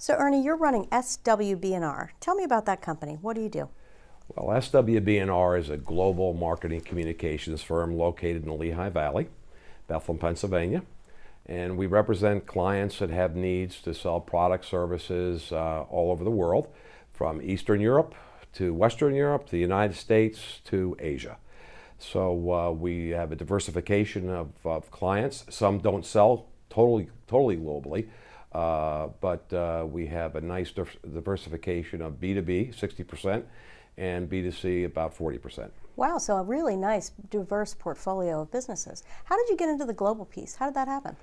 So Ernie, you're running swb&r. Tell me about that company. What do you do? Well, swb&r is a global marketing communications firm located in the Lehigh Valley, Bethlehem, Pennsylvania. And we represent clients that have needs to sell product services all over the world, from Eastern Europe to Western Europe, to the United States to Asia. So we have a diversification of clients. Some don't sell totally globally, but we have a nice diversification of B2B, 60%, and B2C, about 40%. Wow, so a really nice, diverse portfolio of businesses. How did you get into the global piece? How did that happen?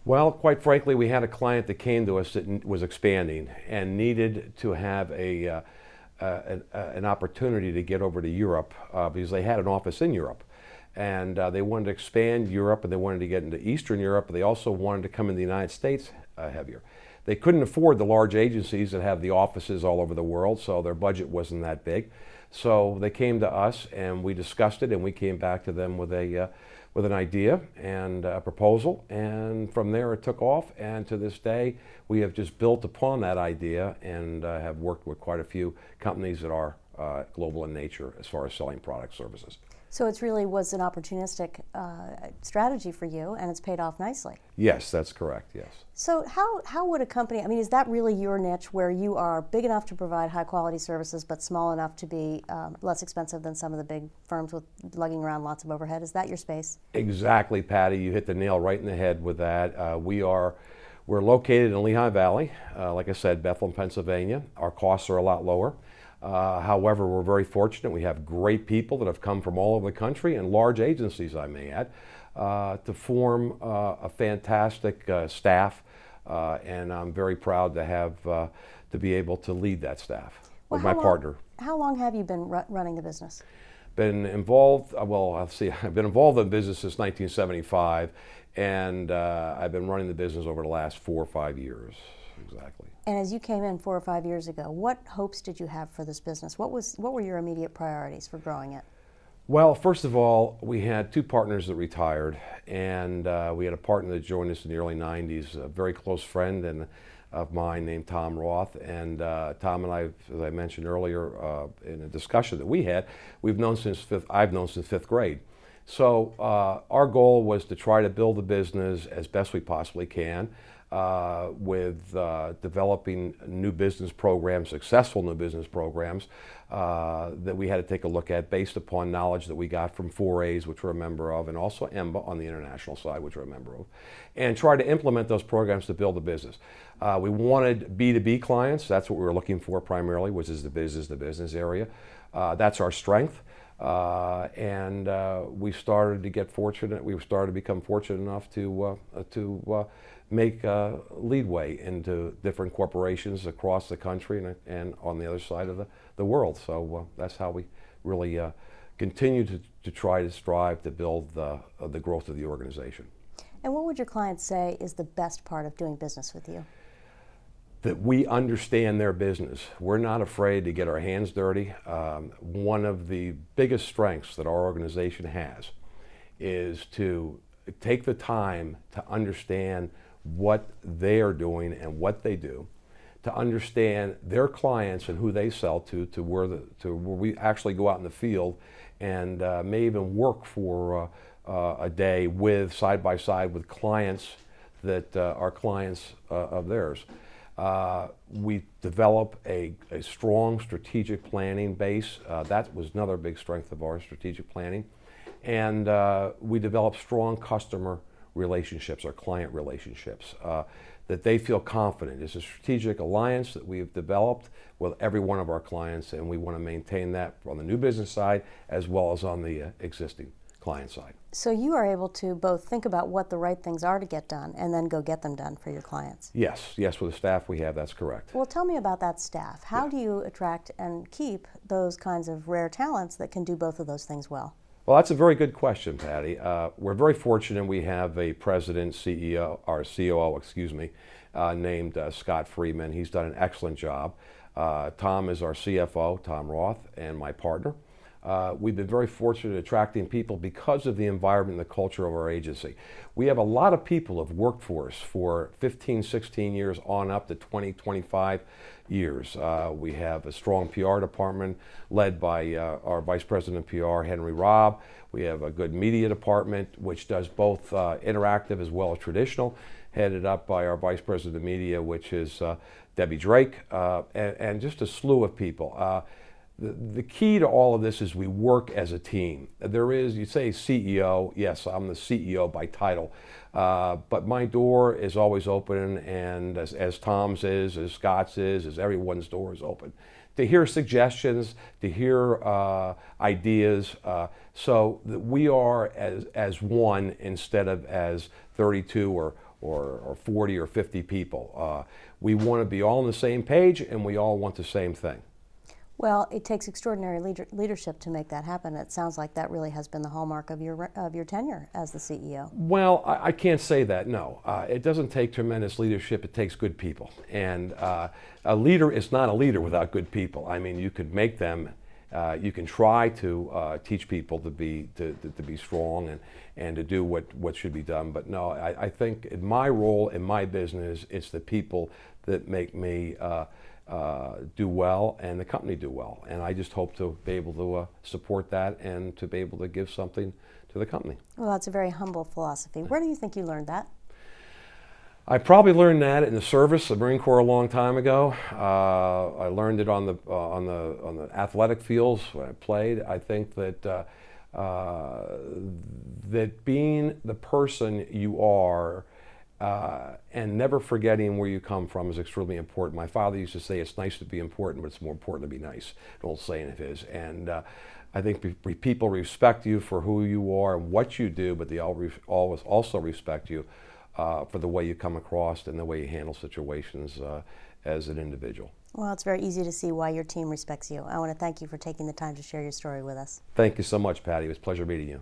Well, quite frankly, we had a client that came to us that was expanding and needed to have an opportunity to get over to Europe because they had an office in Europe. And they wanted to expand Europe, and they wanted to get into Eastern Europe, but they also wanted to come in the United States heavier. They couldn't afford the large agencies that have the offices all over the world, so their budget wasn't that big. So they came to us, and we discussed it, and we came back to them with an idea and a proposal, and from there it took off, and to this day we have just built upon that idea and have worked with quite a few companies that are global in nature as far as selling product services. So it really was an opportunistic strategy for you, and it's paid off nicely. Yes, that's correct, yes. So how would a company, I mean, is that really your niche, where you are big enough to provide high quality services but small enough to be less expensive than some of the big firms with lugging around lots of overhead? Is that your space? Exactly, Patty. You hit the nail right in the head with that. We're located in Lehigh Valley, like I said, Bethlehem, Pennsylvania. Our costs are a lot lower. However, we're very fortunate. We have great people that have come from all over the country, and large agencies, I may add, to form a fantastic staff, and I'm very proud to have to be able to lead that staff with my partner. How long have you been running the business? Been involved, well, I've been involved in business since 1975, and I've been running the business over the last 4 or 5 years, exactly. And as you came in 4 or 5 years ago, what hopes did you have for this business? What were your immediate priorities for growing it? Well, first of all, we had 2 partners that retired, and we had a partner that joined us in the early 90s, a very close friend of mine named Tom Roth. And Tom and I, as I mentioned earlier in a discussion that we had, I've known since 5th grade. So our goal was to try to build a business as best we possibly can, with developing new business programs, successful new business programs that we had to take a look at based upon knowledge that we got from 4As, which we're a member of, and also EMBA on the international side, which we're a member of, and try to implement those programs to build a business. We wanted B2B clients. That's what we were looking for primarily, which is the business area. That's our strength. And we started to get fortunate. We started to become fortunate enough to make leadway into different corporations across the country and on the other side of the world. So that's how we really continue to try to strive to build the growth of the organization. And what would your clients say is the best part of doing business with you? That we understand their business. We're not afraid to get our hands dirty. One of the biggest strengths that our organization has is to take the time to understand what they are doing and what they do, to understand their clients and who they sell to where we actually go out in the field and may even work for a day side by side with clients that are clients of theirs. We develop a strong strategic planning base. That was another big strength of our strategic planning. And we develop strong customer relationships, or client relationships, that they feel confident. It's a strategic alliance that we've developed with every one of our clients, and we want to maintain that on the new business side as well as on the existing client side. So you are able to both think about what the right things are to get done and then go get them done for your clients. Yes, with the staff we have, that's correct. Well, tell me about that staff. How do you attract and keep those kinds of rare talents that can do both of those things well? Well, that's a very good question, Patty. We're very fortunate we have a president, CEO, or COO, excuse me, named Scott Freeman. He's done an excellent job. Tom is our CFO, Tom Roth, and my partner. we've been very fortunate at attracting people because of the environment and the culture of our agency. We have a lot of people who have worked for us for 15, 16 years on up to 20, 25 years. We have a strong PR department led by our Vice President of PR, Henry Robb. We have a good media department which does both interactive as well as traditional, headed up by our Vice President of Media, which is Debbie Drake, and just a slew of people. The key to all of this is we work as a team. There is, you say CEO, yes, I'm the CEO by title, but my door is always open, and as Tom's is, as Scott's is, as everyone's door is open. To hear suggestions, to hear ideas, so that we are as one instead of as 32 or 40 or 50 people. We want to be all on the same page, and we all want the same thing. Well, it takes extraordinary leadership to make that happen. It sounds like that really has been the hallmark of your tenure as the CEO. Well, I can't say that, no. It doesn't take tremendous leadership, it takes good people. And a leader is not a leader without good people. I mean, you could make them, you can try to teach people to be strong and to do what should be done. But no, I think in my role, in my business, it's the people that make me do well and the company do well. And I just hope to be able to support that and to be able to give something to the company. Well, that's a very humble philosophy. Where do you think you learned that? I probably learned that in the service, the Marine Corps, a long time ago. I learned it on the athletic fields when I played. I think that that being the person you are and never forgetting where you come from is extremely important. My father used to say, it's nice to be important, but it's more important to be nice. An old saying of his. And I think people respect you for who you are and what you do, but they always also respect you for the way you come across and the way you handle situations as an individual. Well, it's very easy to see why your team respects you. I want to thank you for taking the time to share your story with us. Thank you so much, Patty. It was a pleasure meeting you.